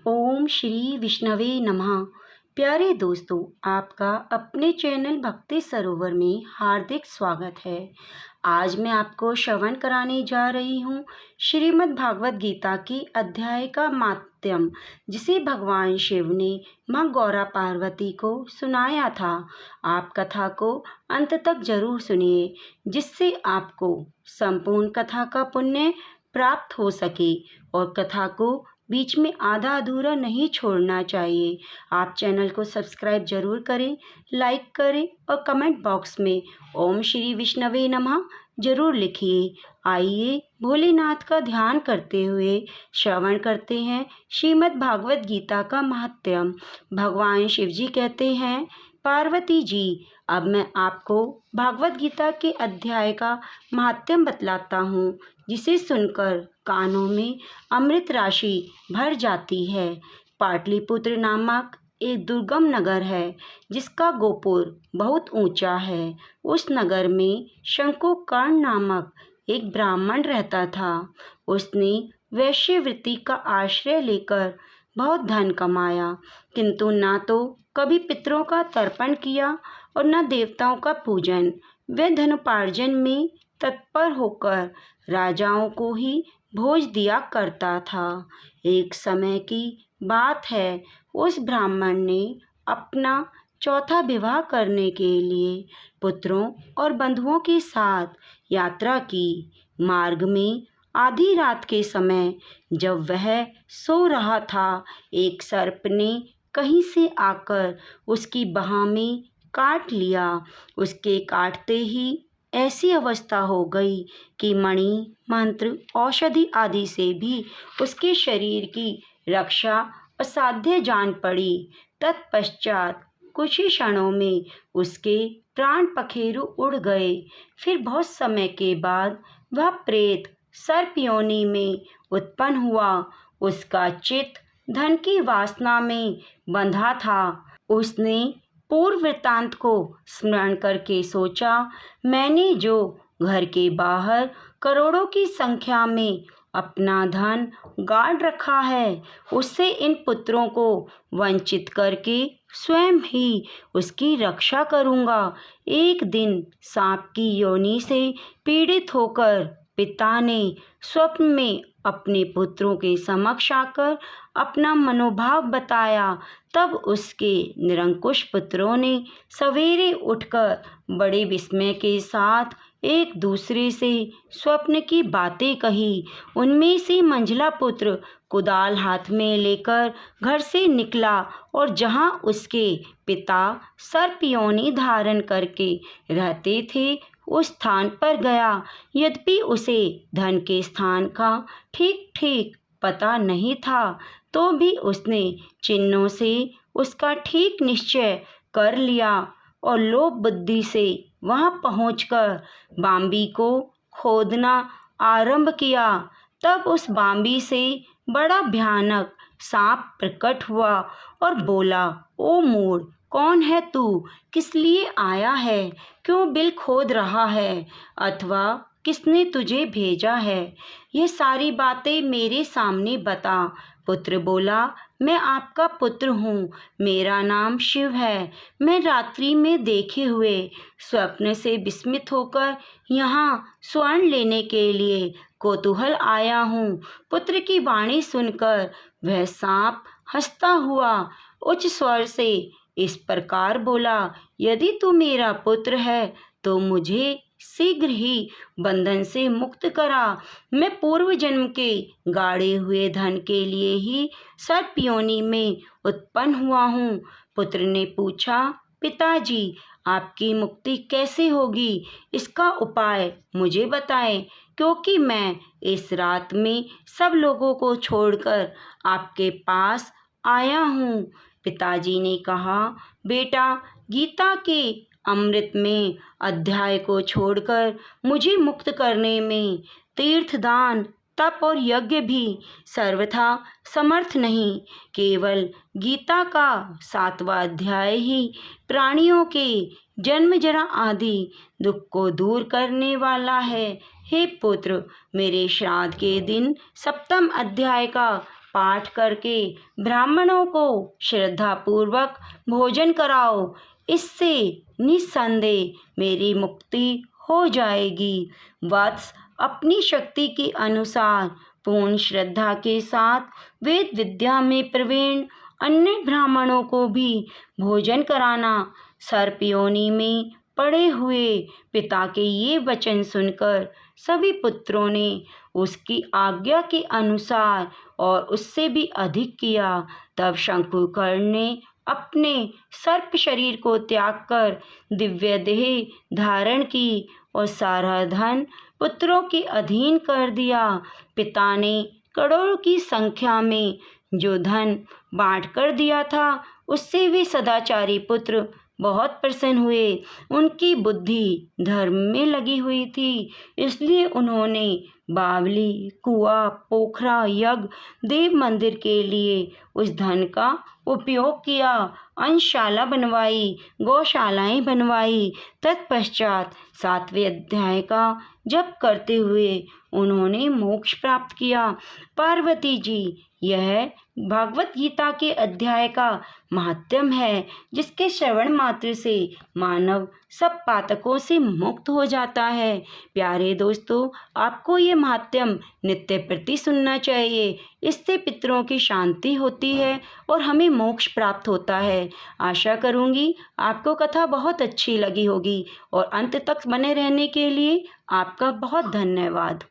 ओम श्री विष्णवे नमः। प्यारे दोस्तों, आपका अपने चैनल भक्ति सरोवर में हार्दिक स्वागत है। आज मैं आपको श्रवण कराने जा रही हूँ श्रीमद् भागवत गीता की अध्याय का माध्यम, जिसे भगवान शिव ने माँ गौरा पार्वती को सुनाया था। आप कथा को अंत तक जरूर सुनिए, जिससे आपको संपूर्ण कथा का पुण्य प्राप्त हो सके और कथा को बीच में आधा अधूरा नहीं छोड़ना चाहिए। आप चैनल को सब्सक्राइब जरूर करें, लाइक करें और कमेंट बॉक्स में ओम श्री विष्णवे नमः जरूर लिखिए। आइए भोलेनाथ का ध्यान करते हुए श्रवण करते हैं श्रीमद् भागवत गीता का महात्म्य। भगवान शिव जी कहते हैं, पार्वती जी, अब मैं आपको भागवत गीता के अध्याय का महात्म्य बतलाता हूँ, जिसे सुनकर कानों में अमृत राशि भर जाती है। पाटलिपुत्र नामक एक दुर्गम नगर है, जिसका गोपुर बहुत ऊंचा है। उस नगर में शंकुकर्ण नामक एक ब्राह्मण रहता था। उसने वैश्यवृत्ति का आश्रय लेकर बहुत धन कमाया, किंतु ना तो कभी पितरों का तर्पण किया और न देवताओं का पूजन। वह धनोपार्जन में तत्पर होकर राजाओं को ही भोज दिया करता था। एक समय की बात है, उस ब्राह्मण ने अपना चौथा विवाह करने के लिए पुत्रों और बंधुओं के साथ यात्रा की। मार्ग में आधी रात के समय जब वह सो रहा था, एक सर्प ने कहीं से आकर उसकी बाह में काट लिया। उसके काटते ही ऐसी अवस्था हो गई कि मणि, मंत्र, औषधि आदि से भी उसके शरीर की रक्षा असाध्य जान पड़ी। तत्पश्चात कुछ ही क्षणों में उसके प्राण पखेरु उड़ गए। फिर बहुत समय के बाद वह प्रेत सर्प योनि में उत्पन्न हुआ। उसका चित्त धन की वासना में बंधा था। उसने पूर्व वृत्तांत को स्मरण करके सोचा, मैंने जो घर के बाहर करोड़ों की संख्या में अपना धन गाड़ रखा है, उससे इन पुत्रों को वंचित करके स्वयं ही उसकी रक्षा करूँगा। एक दिन सांप की योनि से पीड़ित होकर पिता ने स्वप्न में अपने पुत्रों के समक्ष आकर अपना मनोभाव बताया। तब उसके निरंकुश पुत्रों ने सवेरे उठकर बड़े विस्मय के साथ एक दूसरे से स्वप्न की बातें कही। उनमें से मंझला पुत्र कुदाल हाथ में लेकर घर से निकला और जहां उसके पिता सर्प योनि धारण करके रहते थे, उस स्थान पर गया। यद्यपि उसे धन के स्थान का ठीक ठीक पता नहीं था, तो भी उसने चिन्हों से उसका ठीक निश्चय कर लिया और लोभ बुद्धि से वहां पहुंचकर बांबी को खोदना आरंभ किया। तब उस बांबी से बड़ा भयानक सांप प्रकट हुआ और बोला, ओ मूढ़, कौन है तू? किस लिए आया है? क्यों बिल खोद रहा है? अथवा किसने तुझे भेजा है? ये सारी बातें मेरे सामने बता। पुत्र बोला, मैं आपका पुत्र हूँ, मेरा नाम शिव है। मैं रात्रि में देखे हुए स्वप्न से विस्मित होकर यहाँ स्वर्ण लेने के लिए कौतूहल आया हूँ। पुत्र की वाणी सुनकर वह सांप हंसता हुआ उच्च स्वर से इस प्रकार बोला, यदि तू मेरा पुत्र है तो मुझे शीघ्र ही बंधन से मुक्त करा। मैं पूर्व जन्म के गाड़े हुए धन के लिए ही सर्प योनि में उत्पन्न हुआ हूँ। पुत्र ने पूछा, पिताजी, आपकी मुक्ति कैसे होगी? इसका उपाय मुझे बताएं, क्योंकि मैं इस रात में सब लोगों को छोड़कर आपके पास आया हूँ। पिताजी ने कहा, बेटा, गीता के अमृत में अध्याय को छोड़कर मुझे मुक्त करने में तीर्थदान, तप और यज्ञ भी सर्वथा समर्थ नहीं। केवल गीता का 7वां अध्याय ही प्राणियों के जन्म जरा आदि दुख को दूर करने वाला है। हे पुत्र, मेरे श्राद्ध के दिन 7वें अध्याय का पाठ करके ब्राह्मणों को श्रद्धापूर्वक भोजन कराओ। इससे निस्संदेह मेरी मुक्ति हो जाएगी। वत्स, अपनी शक्ति के अनुसार पूर्ण श्रद्धा के साथ वेद विद्या में प्रवीण अन्य ब्राह्मणों को भी भोजन कराना। सर्पयोनि में पड़े हुए पिता के ये वचन सुनकर सभी पुत्रों ने उसकी आज्ञा के अनुसार और उससे भी अधिक किया। तब शंकुकर्ण ने अपने सर्प शरीर को त्याग कर दिव्य देह धारण की और सारा धन पुत्रों के अधीन कर दिया। पिता ने करोड़ों की संख्या में जो धन बांट कर दिया था, उससे वे सदाचारी पुत्र बहुत प्रसन्न हुए। उनकी बुद्धि धर्म में लगी हुई थी, इसलिए उन्होंने बावली, कुआं, पोखरा, यज्ञ, देव मंदिर के लिए उस धन का उपयोग किया। अंशशाला बनवाई, गौशालाएं बनवाई। तत्पश्चात 7वें अध्याय का जप करते हुए उन्होंने मोक्ष प्राप्त किया। पार्वती जी, यह भागवत गीता के अध्याय का महात्म्य है, जिसके श्रवण मात्र से मानव सब पातकों से मुक्त हो जाता है। प्यारे दोस्तों, आपको ये महात्म्य नित्य प्रति सुनना चाहिए। इससे पितरों की शांति होती है और हमें मोक्ष प्राप्त होता है। आशा करूँगी आपको कथा बहुत अच्छी लगी होगी और अंत तक बने रहने के लिए आपका बहुत धन्यवाद।